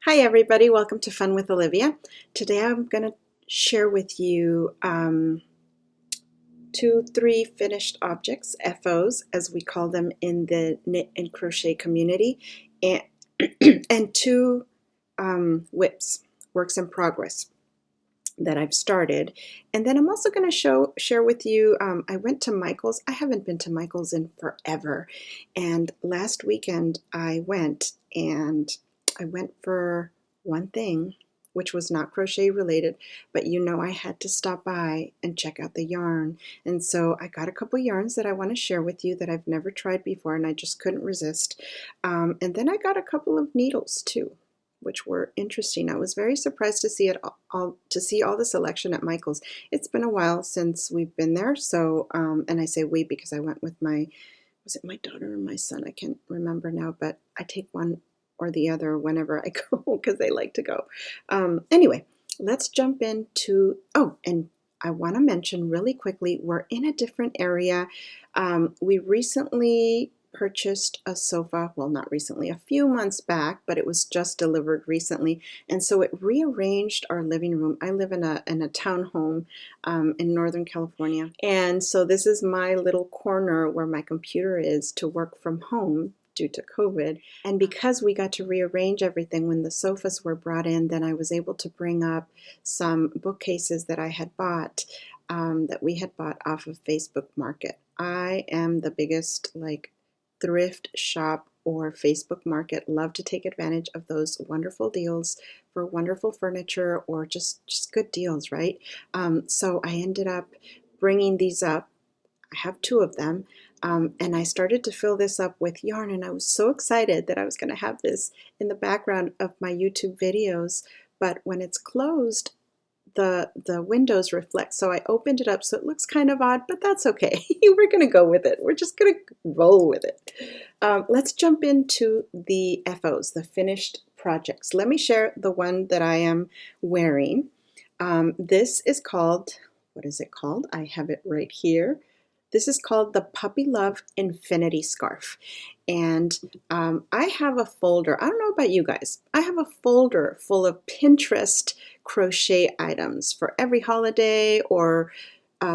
Hi everybody, welcome to Fun with Olivia. Today I'm going to share with you 3 finished objects, FOs as we call them in the knit and crochet community, and, and 2 WIPs, works in progress, that I've started. And then I'm also going to share with you, I went to Michael's. I haven't been to Michael's in forever, and last weekend I went for one thing, which was not crochet related, but I had to stop by and check out the yarn. And so I got a couple yarns that I want to share with you that I've never tried before, and I just couldn't resist. And then I got a couple of needles too, which were interesting. I was very surprised to see all the selection at Michael's. It's been a while since we've been there, so and I say we because I went with was it my daughter or my son? I can't remember now, but I take one or the other whenever I go because they like to go. Anyway, let's jump into, and I want to mention really quickly, we're in a different area. We recently purchased a sofa, well, not recently, a few months back, but it was just delivered recently, and so it rearranged our living room. I live in a townhome in Northern California, and so this is my little corner where my computer is to work from home due to COVID. And because we got to rearrange everything when the sofas were brought in, then I was able to bring up some bookcases that I had bought, that we had bought off of Facebook Market. I am the biggest thrift shop or Facebook Market. Love to take advantage of those wonderful deals for wonderful furniture or just good deals, right? So I ended up bringing these up. I have 2 of them. And I started to fill this up with yarn, and I was so excited that I was going to have this in the background of my YouTube videos, but when it's closed, the windows reflect, so I opened it up, so it looks kind of odd, but that's okay. We're going to go with it. We're just going to roll with it. Let's jump into the FOs, the finished projects. Let me share the one that I am wearing. This is called, what is it called? I have it right here. This is called the Puppy Love Infinity Scarf. And I have a folder. I don't know about you guys. I have a folder full of Pinterest crochet items for every holiday or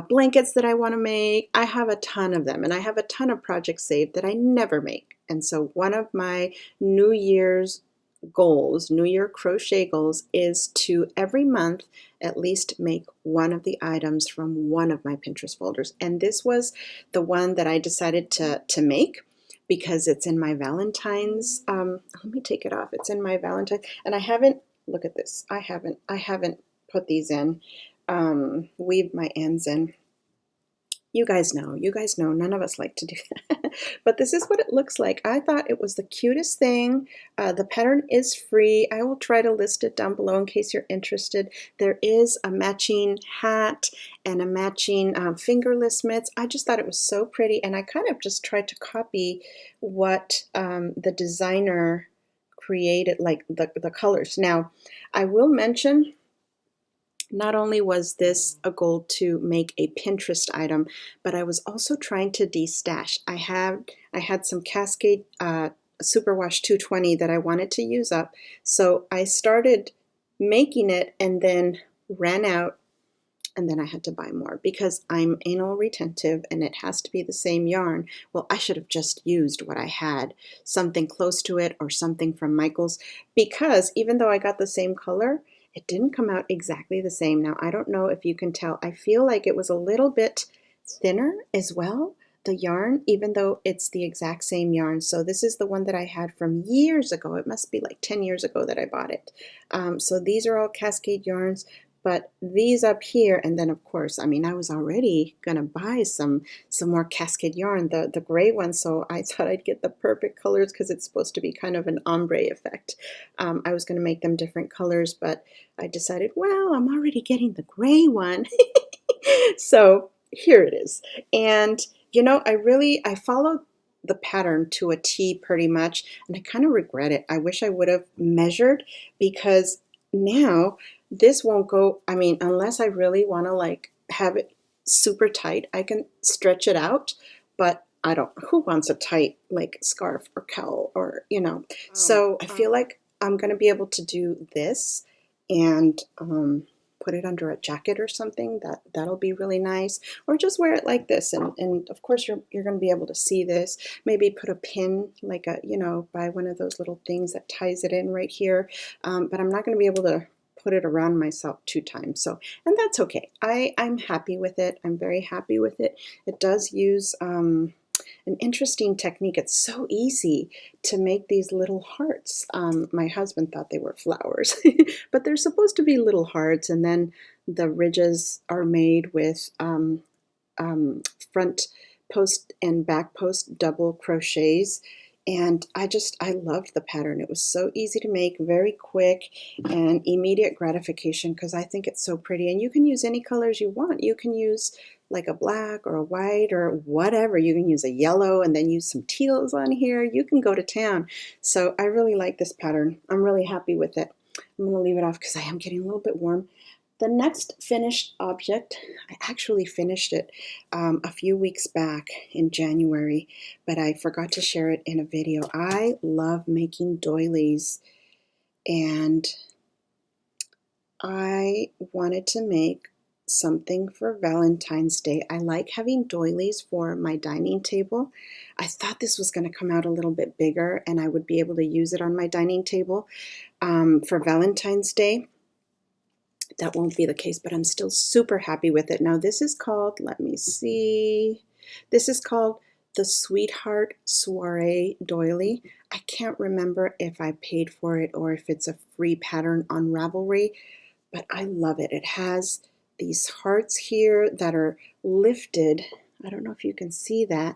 blankets that I want to make. I have a ton of them, and I have a ton of projects saved that I never make. And so one of my New Year's goals, New Year crochet goals, is to every month at least make one of the items from one of my Pinterest folders. And this was the one that I decided to make because it's in my Valentine's. Let me take it off. It's in my Valentine's, and I haven't. Look at this. I haven't put these in. Weave my ends in. You guys know, none of us like to do that. But this is what it looks like. I thought it was the cutest thing. The pattern is free. I will try to list it down below in case you're interested. There is a matching hat and a matching fingerless mitts. I just thought it was so pretty, and I kind of just tried to copy what the designer created, like the colors. Now, I will mention, not only was this a goal to make a Pinterest item, but I was also trying to de-stash. I had some Cascade Superwash 220 that I wanted to use up, so I started making it and then ran out, and then I had to buy more because I'm anal retentive and it has to be the same yarn. Well, I should have just used what I had, something close to it or something from Michael's, because even though I got the same color, it didn't come out exactly the same. Now, I don't know if you can tell. I feel like it was a little bit thinner as well, the yarn, even though it's the exact same yarn. So this is the one that I had from years ago. It must be like 10 years ago that I bought it. So these are all Cascade yarns. But these up here, and then of course, I mean, I was already gonna buy some more Cascade yarn, the gray one, so I thought I'd get the perfect colors because it's supposed to be kind of an ombre effect. I was gonna make them different colors, but I decided, well, I'm already getting the gray one. So here it is. And I followed the pattern to a T pretty much, and I kind of regret it. I wish I would have measured, because now this won't go, I mean, unless I really want to have it super tight, I can stretch it out, but who wants a tight scarf or cowl or, so I feel like I'm going to be able to do this and put it under a jacket or something. That'll be really nice. Or just wear it like this, and of course you're going to be able to see this. Maybe put a pin, like a, you know, buy one of those little things that ties it in right here. But I'm not going to be able to put it around myself 2 times. So, and that's okay. I'm happy with it. I'm very happy with it. It does use an interesting technique. It's so easy to make these little hearts. My husband thought they were flowers, but they're supposed to be little hearts, and then the ridges are made with front post and back post double crochets. And I loved the pattern. It was so easy to make, very quick, and immediate gratification because I think it's so pretty. And you can use any colors you want. You can use like a black or a white or whatever. You can use a yellow and then use some teals on here. You can go to town. So I really like this pattern. I'm really happy with it. I'm going to leave it off because I am getting a little bit warm. The next finished object, I actually finished it a few weeks back in January, but I forgot to share it in a video. I love making doilies, and I wanted to make something for Valentine's Day. I like having doilies for my dining table. I thought this was going to come out a little bit bigger and I would be able to use it on my dining table for Valentine's Day. That won't be the case, but I'm still super happy with it. Now this is called, let me see, this is called the Sweetheart Soiree Doily. I can't remember if I paid for it or if it's a free pattern on Ravelry, but I love it. It has these hearts here that are lifted. I don't know if you can see that.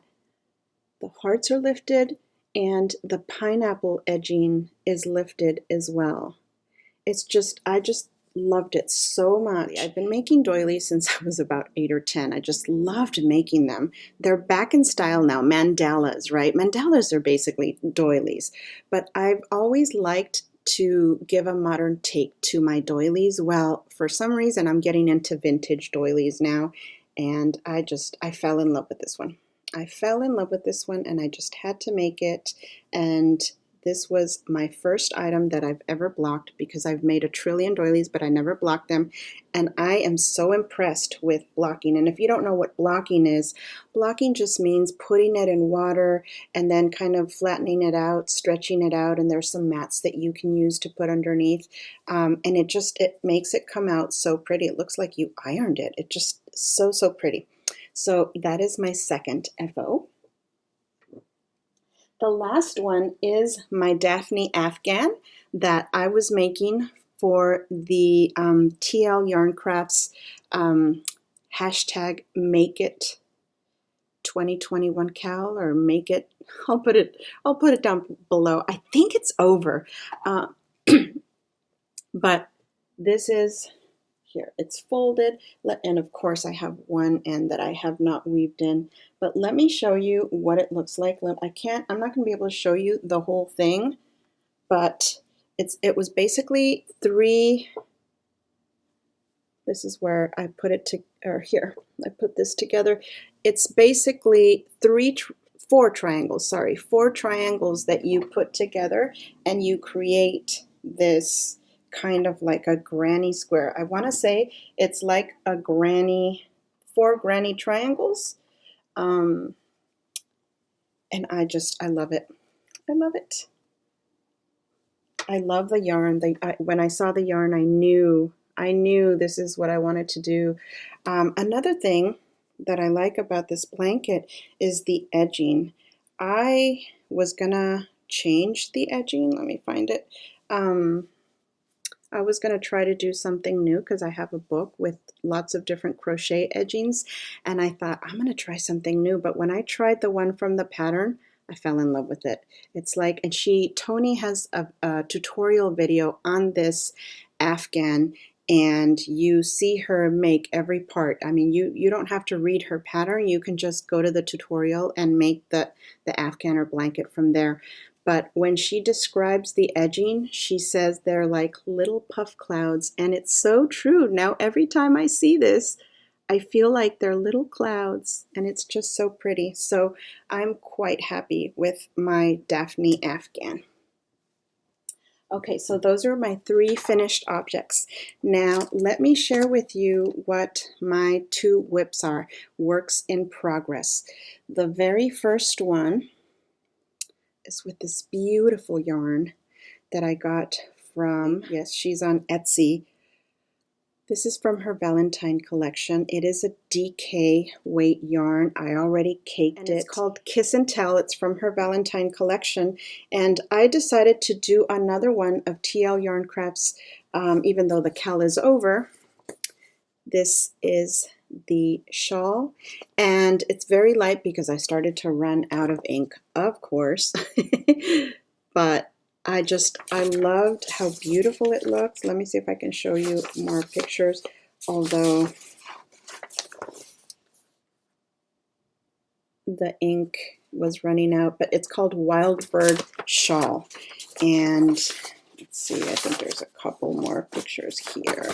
The hearts are lifted and the pineapple edging is lifted as well. It's just, I just loved it so much. I've been making doilies since I was about 8 or 10. I just loved making them. They're back in style now, mandalas, right? Mandalas are basically doilies, but I've always liked to give a modern take to my doilies. Well, for some reason, I'm getting into vintage doilies now, and I fell in love with this one. I fell in love with this one, and I just had to make it, and this was my first item that I've ever blocked because I've made a trillion doilies, but I never blocked them. And I am so impressed with blocking. And if you don't know what blocking is, blocking just means putting it in water and then kind of flattening it out, stretching it out. And there's some mats that you can use to put underneath. And it makes it come out so pretty. It looks like you ironed it. It just so pretty. So that is my second FO. The last one is my Daphne Afghan that I was making for the TL Yarn Crafts hashtag Make It 2021 Cal, or Make It. I'll put it down below. I think it's over, but this is here. It's folded, and of course I have one end that I have not weaved in. But let me show you what it looks like. I'm not going to be able to show you the whole thing, but it was basically 3. This is where I put it here. I put this together. It's basically 4 triangles. Sorry, 4 triangles that you put together, and you create this kind of like a granny square. I want to say it's like a granny, 4 granny triangles. And I love it. I love it. I love the yarn. When I saw the yarn, I knew this is what I wanted to do. Another thing that I like about this blanket is the edging. I was gonna change the edging. Let me find it. I was going to try to do something new because I have a book with lots of different crochet edgings, and I thought I'm going to try something new. But when I tried the one from the pattern, I fell in love with it. It's like, and Tony has a tutorial video on this Afghan, and you see her make every part. I mean, you don't have to read her pattern. You can just go to the tutorial and make the Afghan or blanket from there. But when she describes the edging, she says they're like little puff clouds, and it's so true. Now, every time I see this, I feel like they're little clouds, and it's just so pretty. So I'm quite happy with my Daphne Afghan. Okay, so those are my 3 finished objects. Now let me share with you what my 2 WIPs are, works in progress. The very first one is with this beautiful yarn that I got from, yes, she's on Etsy. This is from her Valentine collection. It is a DK weight yarn. I already caked it. It's called Kiss and Tell. It's from her Valentine collection. And I decided to do another one of TL Yarn Crafts, even though the cal is over. This is the shawl. And it's very light because I started to run out of ink, of course. But I loved how beautiful it looks. Let me see if I can show you more pictures, although the ink was running out, but it's called Wildbird Shawl. And let's see, I think there's a couple more pictures here,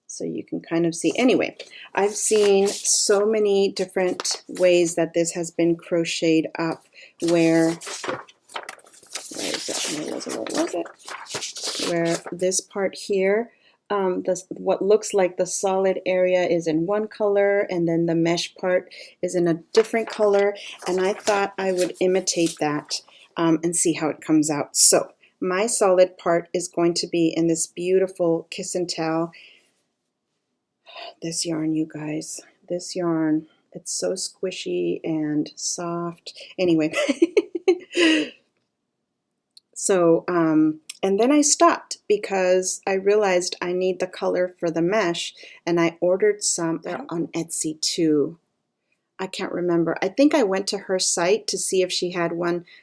so you can kind of see. Anyway, I've seen so many different ways that this has been crocheted up where where this part here, what looks like the solid area is in one color, and then the mesh part is in a different color, and I thought I would imitate that and see how it comes out. So my solid part is going to be in this beautiful Kiss and Tell. This yarn, you guys, this yarn, it's so squishy and soft. Anyway, so, and then I stopped because I realized I need the color for the mesh, and I ordered some on Etsy too. I can't remember. I think I went to her site to see if she had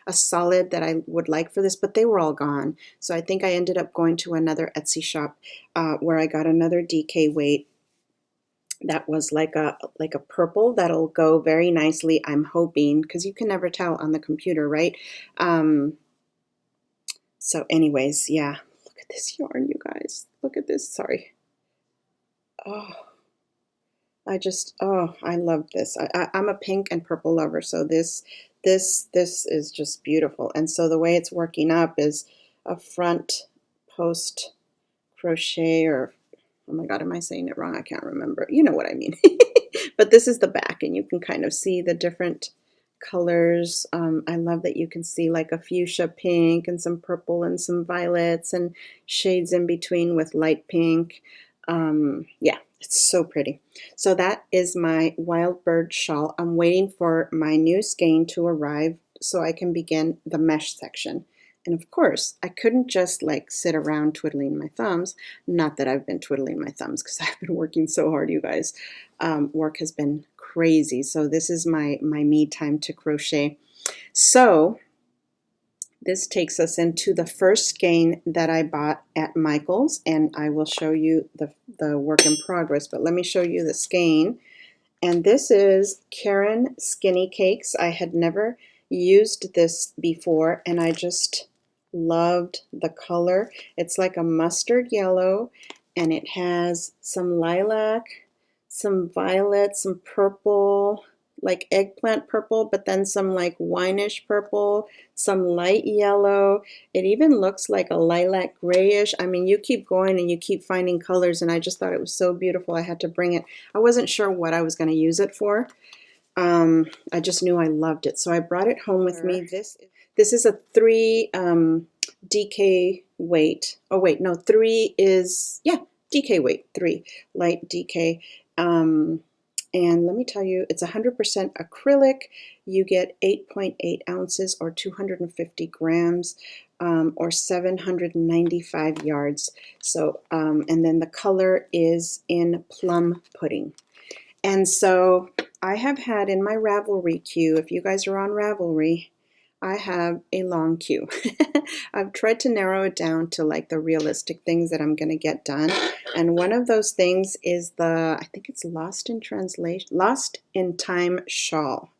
a solid that I would like for this, but they were all gone. So I think I ended up going to another Etsy shop where I got another DK weight that was like a purple that'll go very nicely, I'm hoping, because you can never tell on the computer, right? So anyways, yeah, look at this yarn, you guys. Look at this, sorry. Oh, I love this. I'm a pink and purple lover, so this is just beautiful. And so the way it's working up is a front post crochet, or, oh my God, am I saying it wrong? I can't remember. You know what I mean. But this is the back, and you can kind of see the different colors. I love that you can see like a fuchsia pink and some purple and some violets and shades in between with light pink. Yeah, it's so pretty. So that is my Wildbird shawl. I'm waiting for my new skein to arrive so I can begin the mesh section. And of course, I couldn't just like sit around twiddling my thumbs. Not that I've been twiddling my thumbs, because I've been working so hard, you guys. Work has been crazy. So this is my me time to crochet. So this takes us into the first skein that I bought at Michael's, and I will show you the work in progress, but let me show you the skein. And this is Caron Skinny Cakes. I had never used this before, and I just loved the color. It's like a mustard yellow, and it has some lilac, some violet, some purple, like eggplant purple, but then some like wineish purple, some light yellow. It even looks like a lilac grayish. I mean, you keep going and you keep finding colors, and I just thought it was so beautiful I had to bring it. I wasn't sure what I was going to use it for. I just knew I loved it, so I brought it home with me. This is a 3 DK weight. Oh wait, no, 3 is, yeah, DK weight, 3 light DK. And let me tell you, it's 100% acrylic. You get 8.8 ounces or 250 grams or 795 yards. So, and then the color is in plum pudding. And so I have had in my Ravelry queue, if you guys are on Ravelry, I have a long queue. I've tried to narrow it down to like the realistic things that I'm going to get done. And one of those things is I think it's Lost in Time shawl.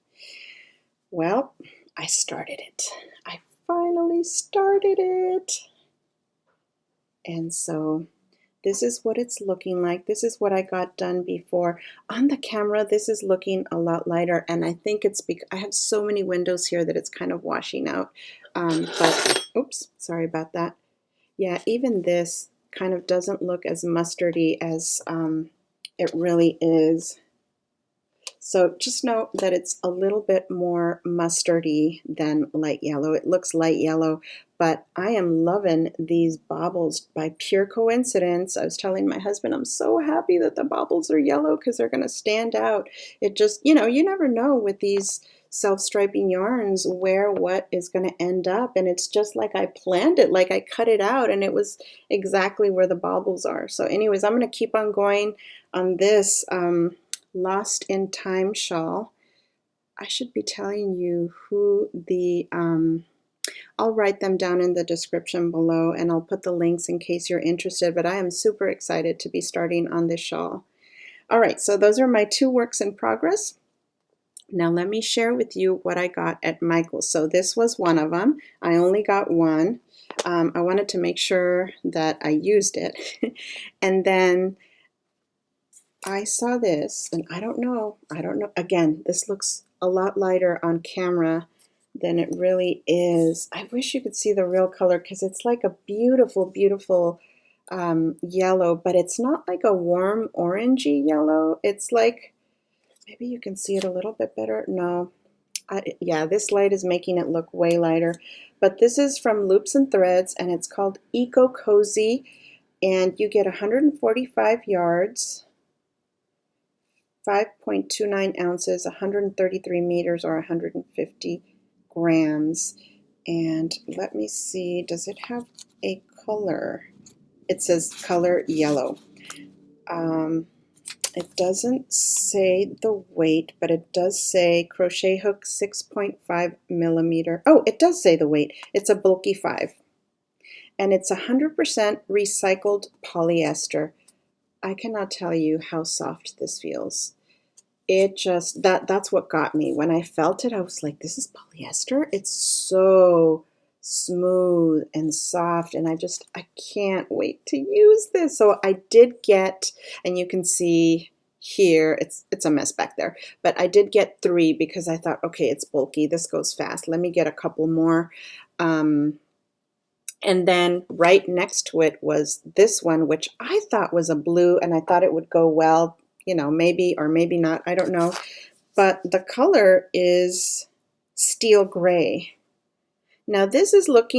Well, I started it. I finally started it. And so this is what it's looking like. This is what I got done before. On the camera, this is looking a lot lighter, and I think it's because I have so many windows here that it's kind of washing out. But, oops, sorry about that. Yeah, even this kind of doesn't look as mustardy as it really is. So just note that it's a little bit more mustardy than light yellow. It looks light yellow, but I am loving these baubles by pure coincidence. I was telling my husband, I'm so happy that the baubles are yellow because they're going to stand out. It just, you know, you never know with these self-striping yarns where what is going to end up, and it's just like I planned it, like I cut it out, and it was exactly where the baubles are. So anyways, I'm going to keep on going on this Lost in Time shawl. I should be telling you who the, I'll write them down in the description below, and I'll put the links in case you're interested, but I am super excited to be starting on this shawl. All right, so those are my 2 works in progress. Now let me share with you what I got at Michael's. So this was one of them. I only got one. I wanted to make sure that I used it. And then I saw this, and I don't know. Again, this looks a lot lighter on camera than it really is. I wish you could see the real color because it's like a beautiful, beautiful yellow, but it's not like a warm orangey yellow. It's like, maybe you can see it a little bit better. No, yeah, this light is making it look way lighter. But this is from Loops and Threads, and it's called Eco Cozy, and you get 145 yards. 5.29 ounces, 133 meters, or 150 grams. And let me see, does it have a color? It says color yellow. It doesn't say the weight, but it does say crochet hook 6.5 millimeter. Oh, it does say the weight. It's a bulky 5. And it's 100% recycled polyester. I cannot tell you how soft this feels. It just, that's what got me. When I felt it, I was like, this is polyester? It's so smooth and soft, and I can't wait to use this. So I did get, and you can see here, it's a mess back there, but I did get 3 because I thought, okay, it's bulky, this goes fast. Let me get a couple more. And then right next to it was this one, which I thought was a blue, and I thought it would go well, you know, maybe or maybe not, I don't know. But the color is steel gray. Now this is what,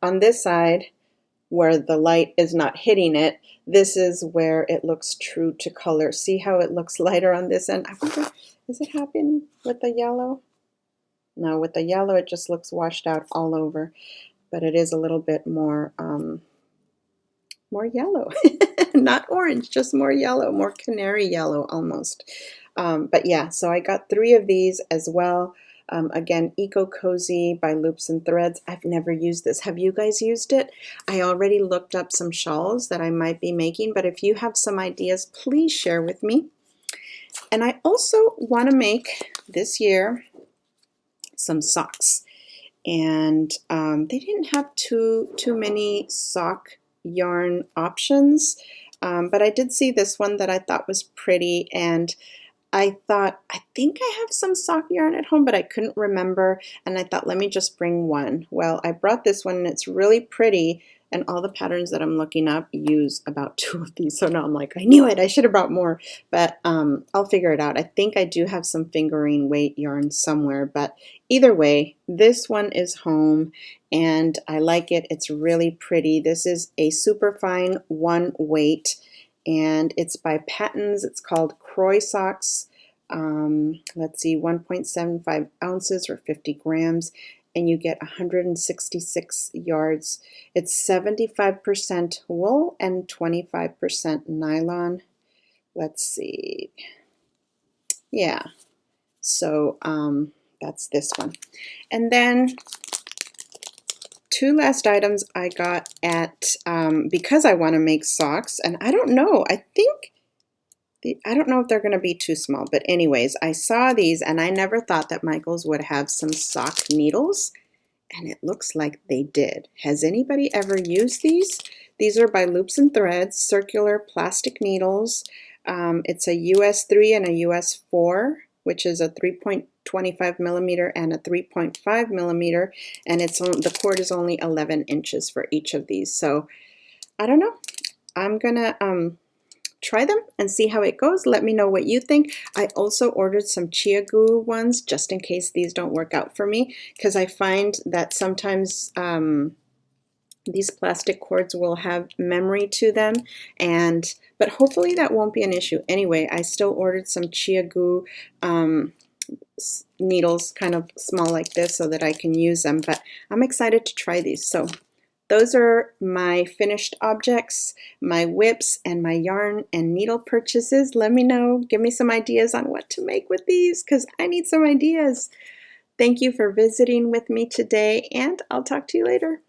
on this side, where the light is not hitting it, this is where it looks true to color. See how it looks lighter on this end? I wonder, is it happening with the yellow? No, with the yellow it just looks washed out all over, but it is a little bit more more yellow. Not orange, just more yellow, more canary yellow almost. But yeah, so I got 3 of these as well. Again, Eco Cozy by Loops and Threads. I've never used this. Have you guys used it? I already looked up some shawls that I might be making, but if you have some ideas, please share with me. And I also want to make this year some socks, and they didn't have too many sock yarn options, but I did see this one that I thought was pretty, and I thought, I think I have some sock yarn at home, but I couldn't remember, and I thought, let me just bring one. Well, I brought this one, and it's really pretty, and all the patterns that I'm looking up use about 2 of these, so now I'm like, I knew it, I should have brought more, but I'll figure it out. I think I do have some fingering weight yarn somewhere, but either way, this one is home, and I like it. It's really pretty. This is a super fine 1 weight, and it's by Patons. It's called Croy Socks. Let's see, 1.75 ounces or 50 grams, and you get 166 yards. It's 75% wool and 25% nylon. Let's see. Yeah, so that's this one. And then 2 last items I got at, because I want to make socks, and I don't know, I don't know if they're going to be too small, but anyways, I saw these, and I never thought that Michael's would have some sock needles, and it looks like they did. Has anybody ever used these? These are by Loops and Threads, circular plastic needles. It's a US 3 and a US 4, which is a 3.2 25 millimeter and a 3.5 millimeter, and the cord is only 11 inches for each of these. So I don't know. I'm gonna try them and see how it goes. Let me know what you think. I also ordered some chia glue ones just in case these don't work out for me, because I find that sometimes these plastic cords will have memory to them, but hopefully that won't be an issue. Anyway, I still ordered some chia glue needles, kind of small like this, so that I can use them, but I'm excited to try these. So those are my finished objects, my WIPs, and my yarn and needle purchases. Let me know, give me some ideas on what to make with these, because I need some ideas. Thank you for visiting with me today, and I'll talk to you later.